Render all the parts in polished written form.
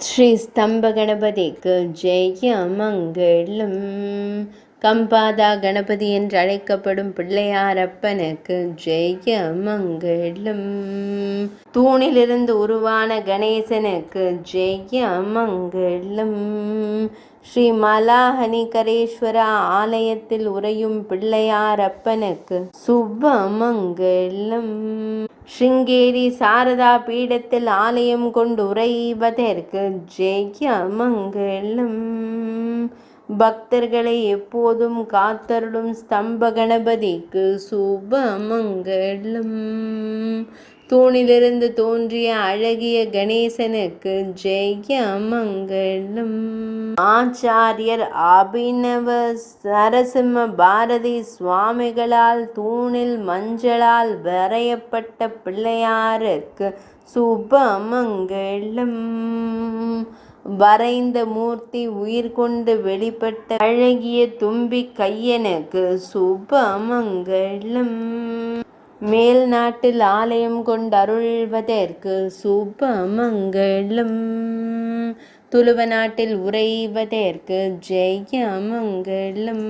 ஸ்ரீ ஸ்தம்ப கணபதிக்கு ஜெய மங்களம். கம்பாதா கணபதி என்று அழைக்கப்படும் பிள்ளையாரப்பனுக்கு ஜெய மங்களம். தூணிலிருந்து உருவான கணேசனுக்கு ஜெய மங்களம். ஸ்ரீ மலாஹனிகரேஸ்வர ஆலயத்தில் உறையும் பிள்ளையாரப்பனுக்கு சுபமங்கலம். ஸ்ருங்கேரி சாரதா பீடத்தில் ஆலயம் கொண்டு உறைவதற்கு ஜெய மங்களம். பக்தர்களை எப்போதும் காத்தருளும் ஸ்தம்ப கணபதிக்கு சுபமங்களம். தூணிலிருந்து தோன்றிய அழகிய கணேசனுக்கு ஜெய மங்களம். ஆச்சாரியர் அபிநவ நரசிம்ம பாரதி சுவாமிகளால் தூணில் மஞ்சளால் வரையப்பட்ட பிள்ளையாருக்கு சுபமங்களம். வரைந்த மூர்த்தி உயிர் கொண்டு வெளிப்பட்ட அழகிய தும்பி கையனுக்கு சுபமங்களம். மேல் நாட்டில் ஆலயம் கொண்டு அருள்வதற்கு சுபமங்களம். துளுவ நாட்டில் உறைவதற்கு ஜெய மங்களம்.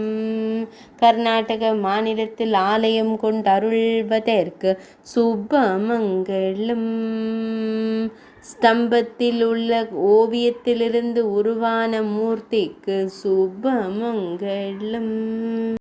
கர்நாடக மாநிலத்தில் ஆலயம் கொண்டு அருள்வதற்கு சுபமங்களம். ஸ்தம்பத்தில் உள்ள ஓவியத்திலிருந்து உருவான மூர்த்திக்கு சுபமங்களம்.